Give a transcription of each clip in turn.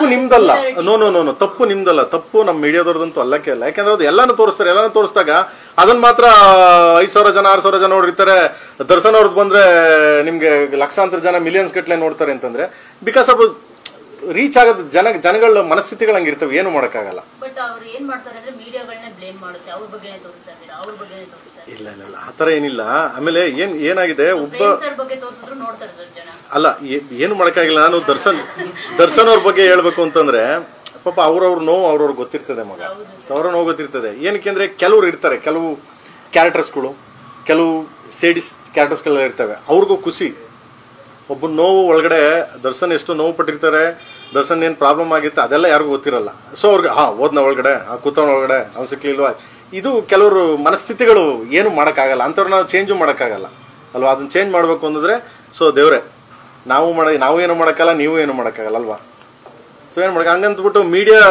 ತಪ್ಪು ನಿಮ್ದಲ್ಲ. No no no no ತಪ್ಪು ನಿಮ್ದಲ್ಲ, ತಪ್ಪು ನಮ್ಮ ಮೀಡಿಯಾದವ್ರದಂತೂ ಅಲ್ಲಕ್ಕೆ ಅಲ್ಲ. ಯಾಕಂದ್ರೆ ಅದು ಎಲ್ಲಾನು ತೋರಿಸ್ತಾರೆ. ಎಲ್ಲಾನು ತೋರಿಸಿದಾಗ ಅದನ್ನ ಮಾತ್ರ 5,000 ಜನ 6,000 ಜನ ನೋಡಿರ್ತಾರೆ. ದರ್ಶನ್ ಅವ್ರದ್ದು ಬಂದ್ರೆ ನಿಮ್ಗೆ ಲಕ್ಷಾಂತರ ಜನ ಮಿಲಿಯನ್ಸ್ ಗಟ್ಟಲೆ ನೋಡ್ತಾರೆ ಅಂತಂದ್ರೆ ಬಿಕಾಸ್ ಆಫ್ ರೀಚ್ ಆಗೋದು ಜನಗಳ ಮನಸ್ಥಿತಿಗಳು ಹಂಗಿರ್ತವೆ, ಏನು ಮಾಡೋಕ್ಕಾಗಲ್ಲ. ಇಲ್ಲ ಇಲ್ಲ ಇಲ್ಲ, ಆ ಥರ ಏನಿಲ್ಲ. ಆಮೇಲೆ ಏನಾಗಿದೆ, ಒಬ್ಬ ಅಲ್ಲ ಏನು ಮಾಡೋಕ್ಕಾಗಿಲ್ಲ. ನಾನು ದರ್ಶನ್ ಅವ್ರ ಬಗ್ಗೆ ಹೇಳ್ಬೇಕು ಅಂತಂದ್ರೆ ಪಾಪ ಅವ್ರವ್ರ ನೋವು ಅವ್ರವ್ರಿಗೆ ಗೊತ್ತಿರ್ತದೆ ಮಗ. ಸೊ ಅವ್ರ ನೋವು ಗೊತ್ತಿರ್ತದೆ. ಏನಕ್ಕೆ ಅಂದರೆ ಕೆಲವ್ರು ಇರ್ತಾರೆ, ಕೆಲವು ಕ್ಯಾರೆಕ್ಟರ್ಸ್ಗಳು, ಕೆಲವು ಸೇಡಿಸ್ ಕ್ಯಾರೆಕ್ಟರ್ಸ್ಗಳೆಲ್ಲ ಇರ್ತವೆ. ಅವ್ರಿಗೂ ಖುಷಿ. ಒಬ್ಬ ನೋವು ಒಳಗಡೆ ದರ್ಶನ್ ಎಷ್ಟು ನೋವು ಪಟ್ಟಿರ್ತಾರೆ, ದರ್ಶನ್ ಏನು ಪ್ರಾಬ್ಲಮ್ ಆಗಿರುತ್ತೆ ಅದೆಲ್ಲ ಯಾರಿಗೂ ಗೊತ್ತಿರಲ್ಲ. ಸೊ ಅವ್ರಿಗೆ ಓದ್ನ ಒಳಗಡೆ ಕೂತವನ ಒಳಗಡೆ ಅವ್ನು ಸಿಕ್ಲಿಲ್ವಾ, ಇದು ಕೆಲವರು ಮನಸ್ಥಿತಿಗಳು ಏನು ಮಾಡೋಕ್ಕಾಗಲ್ಲ. ಅಂಥವ್ರನ್ನ ಚೇಂಜು ಮಾಡೋಕ್ಕಾಗಲ್ಲ ಅಲ್ವಾ. ಅದನ್ನ ಚೇಂಜ್ ಮಾಡಬೇಕು ಅಂತಂದರೆ ಸೊ ದೇವ್ರೆ ನಾವು ಏನು ಮಾಡೋಕ್ಕಲ್ಲ, ನೀವು ಏನು ಮಾಡೋಕ್ಕಾಗಲ್ಲ ಅಲ್ವಾ. ಸೊ ಏನು ಮಾಡೋಕೆ ಹಂಗಂತಬಿಟ್ಟು ಮೀಡಿಯಾ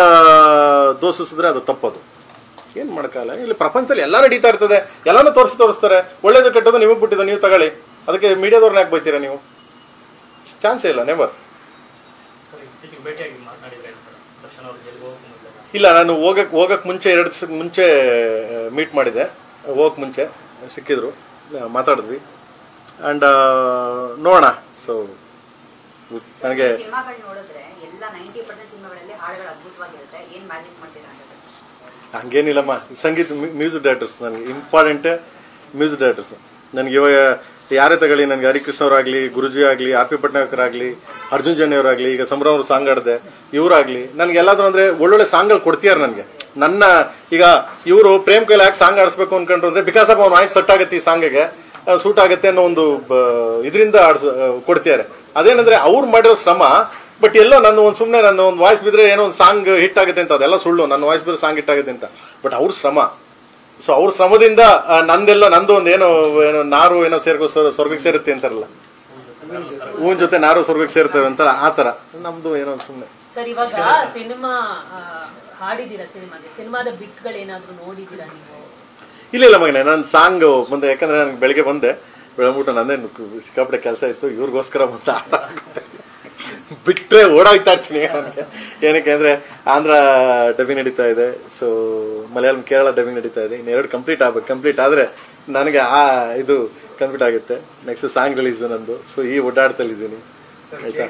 ದೋಷಿಸಿದ್ರೆ ಅದು ತಪ್ಪದು. ಏನು ಮಾಡೋಕ್ಕಾಗಲ್ಲ. ಇಲ್ಲಿ ಪ್ರಪಂಚದಲ್ಲಿ ಎಲ್ಲ ನಡೀತಾ ಇರ್ತದೆ, ಎಲ್ಲನೂ ತೋರಿಸ್ತಾರೆ. ಒಳ್ಳೇದು ಕೆಟ್ಟದ್ದು ನಿಮಗೆ ಬಿಟ್ಟಿದ್ದು, ನೀವು ತಗೊಳ್ಳಿ. ಅದಕ್ಕೆ ಮೀಡಿಯಾದವ್ರನ್ನ ಯಾಕೆ ಬೈತೀರಾ ನೀವು? ಚಾನ್ಸೇ ಇಲ್ಲ, ನೆವರ್. ಇಲ್ಲ, ನಾನು ಹೋಗಕ್ಕೆ ಮುಂಚೆ 2 ದಿವಸಕ್ಕೆ ಮುಂಚೆ ಮೀಟ್ ಮಾಡಿದೆ. ಹೋಗಕ್ಕೆ ಮುಂಚೆ ಸಿಕ್ಕಿದ್ರು, ಮಾತಾಡಿದ್ವಿ. ಆ್ಯಂಡ್ ನೋಡೋಣ. ಸೊ ನನಗೆ ಹಂಗೇನಿಲ್ಲಮ್ಮ. ಸಂಗೀತ ಮ್ಯೂಸಿಕ್ ಡೈರೆಕ್ಟರ್ಸ್ ನನಗೆ ಇಂಪಾರ್ಟೆಂಟೇ. ಮ್ಯೂಸಿಕ್ ಡೈರೆಕ್ಟರ್ಸ್ ನನಗೆ ಇವಾಗ ಯಾರೇ ತಗೊಳ್ಳಿ, ನನಗೆ ಹರಿಕೃಷ್ಣ ಅವರಾಗಲಿ, ಗುರುಜಿ ಆಗಲಿ, ಆರ್ ಪಿ ಪಟ್ನಾಯಕರಾಗಲಿ, ಅರ್ಜುನ್ ಜನ್ಯ ಅವರಾಗಲಿ, ಈಗ ಸಂಭ್ರಮ ಅವ್ರು ಸಾಂಗ್ ಆಡಿದೆ, ಇವರಾಗಲಿ ನನಗೆ ಎಲ್ಲಾದ್ರೂ ಅಂದರೆ ಒಳ್ಳೊಳ್ಳೆ ಸಾಂಗ್ಗಳು ಕೊಡ್ತೀಯಾರ ನನಗೆ. ನನ್ನ ಈಗ ಇವರು ಪ್ರೇಮ್ ಕೈಲಿ ಯಾಕೆ ಸಾಂಗ್ ಆಡಿಸ್ಬೇಕು ಅಂದ್ಕೊಂಡ್ರು ಅಂದರೆ ಬಿಕಾಸ್ ಆಫ್ ಅವ್ನು ವಾಯ್ಸ್ ಸೆಟ್ ಆಗುತ್ತೆ, ಈ ಸಾಂಗಿಗೆ ಸೂಟ್ ಆಗುತ್ತೆ ಅನ್ನೋ ಒಂದು ಇದರಿಂದ ಕೊಡ್ತಿದ್ದಾರೆ. ಅದೇನಂದರೆ ಅವ್ರು ಮಾಡಿರೋ ಶ್ರಮ. ಬಟ್ ಎಲ್ಲೋ ನನ್ನ ಒಂದು ಸುಮ್ಮನೆ ನನ್ನ ಒಂದು ವಾಯ್ಸ್ ಬಿದ್ದರೆ ಏನೋ ಒಂದು ಸಾಂಗ್ ಹಿಟ್ ಆಗುತ್ತೆ ಅಂತ, ಅದೆಲ್ಲ ಸುಳ್ಳು. ನನ್ನ ವಾಯ್ಸ್ ಬಿದ್ದರೆ ಸಾಂಗ್ ಹಿಟ್ ಆಗುತ್ತೆ ಅಂತ. ಬಟ್ ಅವ್ರ ಶ್ರಮ. ಸೊ ಅವ್ರ ಶ್ರಮದಿಂದ ನಂದು ಒಂದು ಏನೋ ನಾರು ಏನೋ ಸ್ವರ್ಗಕ್ಕೆ ಸೇರುತ್ತೆ ಅಂತಾರಲ್ಲ, ಹೂವಿನ ಜೊತೆ ನಾರು ಸ್ವರ್ಗಕ್ಕೆ ಸೇರ್ತೇವೆ ಅಂತ ಆ ಥರ ನಮ್ದು ಏನೋ ಸುಮ್ಮನೆ. ಸರ್, ಇವಾಗ ಸಿನಿಮಾ ಹಾಡಿದ್ದೀರಾ, ಸಿನಿಮಾದ ಬಿಟ್ಗಳೇನಾದ್ರೂ ನೋಡಿದ್ದೀರಾ ನೀವು? ಇಲ್ಲ ಮಗನೇ, ನಾನು ಸಾಂಗ್ ಮುಂದೆ, ಯಾಕಂದ್ರೆ ನನಗೆ ಬೆಳಗ್ಗೆ ಬಂದೆ, ಬೆಳಗ್ಬಿಟ್ಟು ನಂದೇನು ಸಿಕ್ಕಾಪಟ್ಟೆ ಕೆಲಸ ಇತ್ತು, ಇವ್ರಿಗೋಸ್ಕರ ಬಂತ ಬಿಟ್ಟರೆ ಓಡಾಗ್ತಾ ಇರ್ತೀನಿ ನನಗೆ. ಏನಕ್ಕೆ ಅಂದರೆ ಆಂಧ್ರ ಡಬ್ಬಿಂಗ್ ನಡೀತಾ ಇದೆ, ಸೊ ಮಲಯಾಳಂ ಕೇರಳ ಡಬ್ಬಿಂಗ್ ನಡೀತಾ ಇದೆ. ಇನ್ನು 2 ಕಂಪ್ಲೀಟ್ ಆಗಬೇಕು. ಕಂಪ್ಲೀಟ್ ಆದರೆ ನನಗೆ ಇದು ಕಂಪ್ಲೀಟ್ ಆಗುತ್ತೆ. ನೆಕ್ಸ್ಟ್ ಸಾಂಗ್ ರಿಲೀಸು ನಂದು. ಸೊ ಈ ಓಡಾಡ್ತಲ್ಲಿದ್ದೀನಿ, ಆಯಿತಾ.